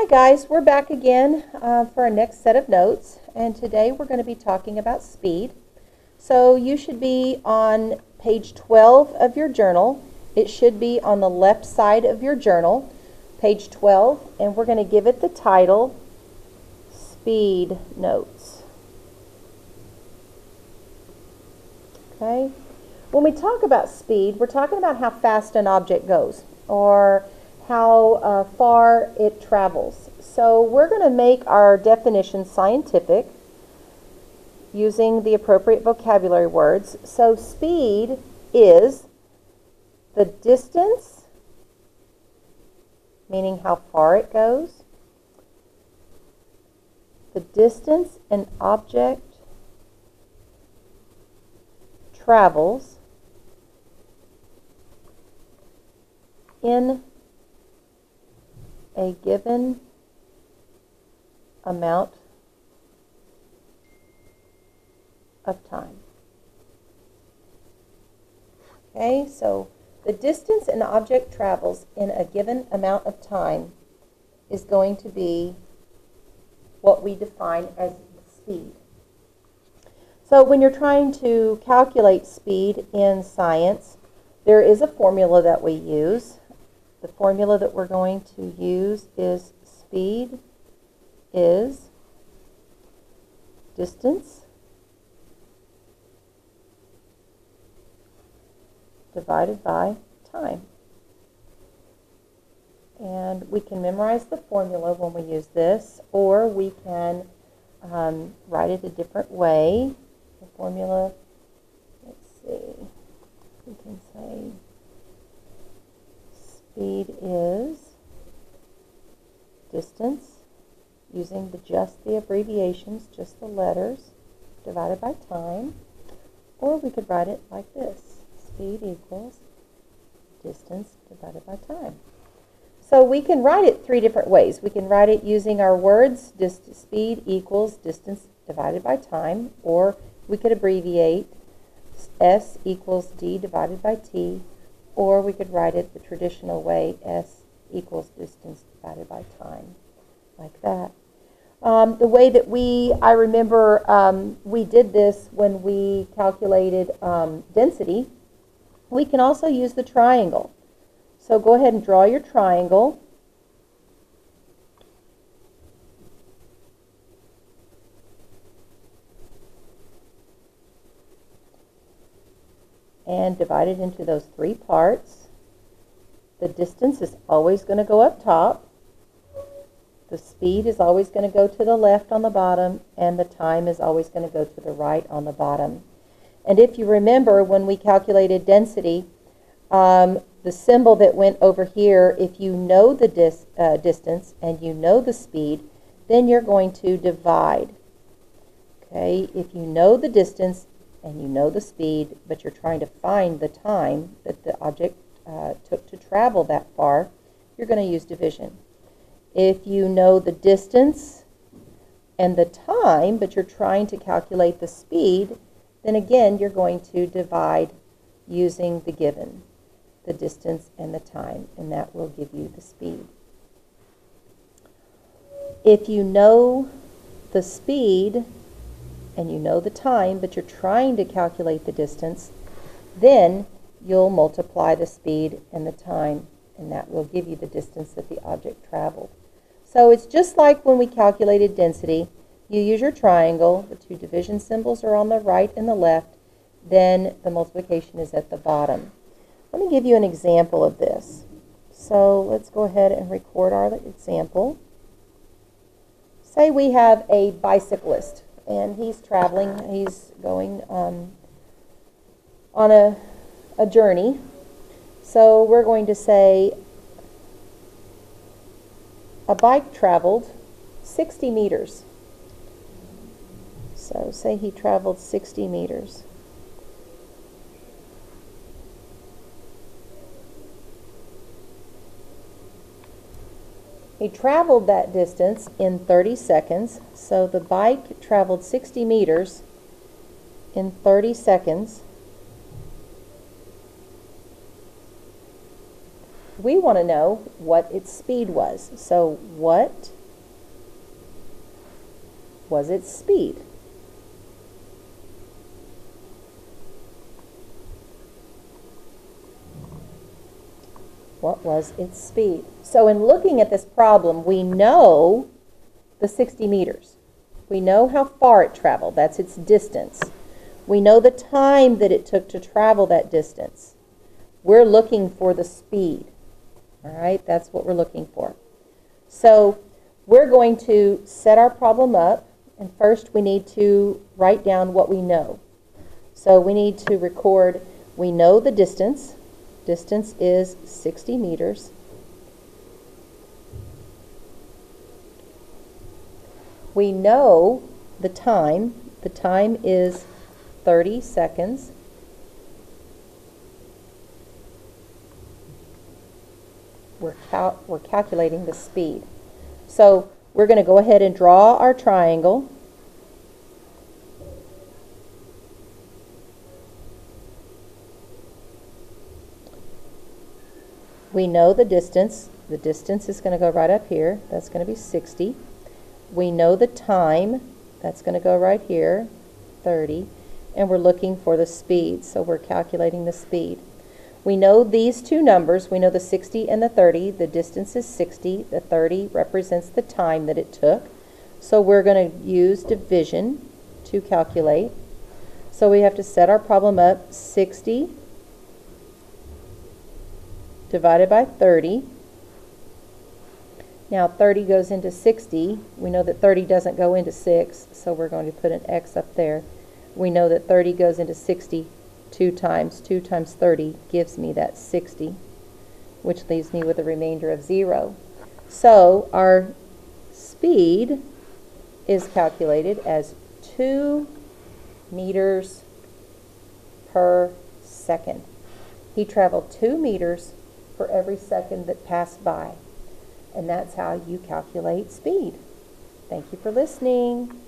guys, we're back again for our next set of notes, and today we're going to be talking about speed. So you should be on page 12 of your journal. It should be on the left side of your journal, page 12, and we're going to give it the title, Speed Notes. Okay. When we talk about speed, we're talking about how fast an object goes, or how far it travels. So we're going to make our definition scientific using the appropriate vocabulary words. So speed is the distance, meaning how far it goes, the distance an object travels in a given amount of time. Okay, so the distance an object travels in a given amount of time is going to be what we define as speed. So when you're trying to calculate speed in science, there is a formula that we use. The formula that we're going to use is speed is distance divided by time. And we can memorize the formula when we use this, or we can write it a different way. The formula, let's see, we can say speed is distance, using just the abbreviations, just the letters, divided by time. Or we could write it like this. Speed equals distance divided by time. So we can write it three different ways. We can write it using our words, speed equals distance divided by time, or we could abbreviate S equals D divided by T, or we could write it the traditional way, S equals distance divided by time, like that. The way that I remember we did this when we calculated density, we can also use the triangle. So go ahead and draw your triangle. And divide it into those three parts. The distance is always going to go up top. The speed is always going to go to the left on the bottom, and the time is always going to go to the right on the bottom. And if you remember when we calculated density, the symbol that went over here, if you know the distance and you know the speed, then you're going to divide. Okay, if you know the distance and you know the speed, but you're trying to find the time that the object took to travel that far, you're going to use division. If you know the distance and the time, but you're trying to calculate the speed, then again, you're going to divide using the given, the distance and the time, and that will give you the speed. If you know the speed and you know the time, but you're trying to calculate the distance, then you'll multiply the speed and the time, and that will give you the distance that the object traveled. So it's just like when we calculated density. You use your triangle, the two division symbols are on the right and the left, then the multiplication is at the bottom. Let me give you an example of this. So let's go ahead and record our example. Say we have a bicyclist, and he's traveling, he's going on a journey. So we're going to say a bike traveled 60 meters. So say he traveled 60 meters. He traveled that distance in 30 seconds. So the bike traveled 60 meters in 30 seconds. We want to know what its speed was. So what was its speed? What was its speed? So in looking at this problem, we know the 60 meters. We know how far it traveled. That's its distance. We know the time that it took to travel that distance. We're looking for the speed. All right, that's what we're looking for. So we're going to set our problem up, and first we need to write down what we know. So we need to record, we know the distance. Distance is 60 meters. We know the time. The time is 30 seconds. We're calculating the speed. So we're going to go ahead and draw our triangle. We know the distance. The distance is going to go right up here. That's going to be 60. We know the time. That's going to go right here, 30. And we're looking for the speed, so we're calculating the speed. We know these two numbers. We know the 60 and the 30. The distance is 60. The 30 represents the time that it took. So we're going to use division to calculate. So we have to set our problem up. 60 divided by 30. Now 30 goes into 60. We know that 30 doesn't go into 6, so we're going to put an X up there. We know that 30 goes into 60 two times. 2 times 30 gives me that 60, which leaves me with a remainder of 0. So our speed is calculated as 2 meters per second. He traveled 2 meters for every second that passed by. And that's how you calculate speed. Thank you for listening.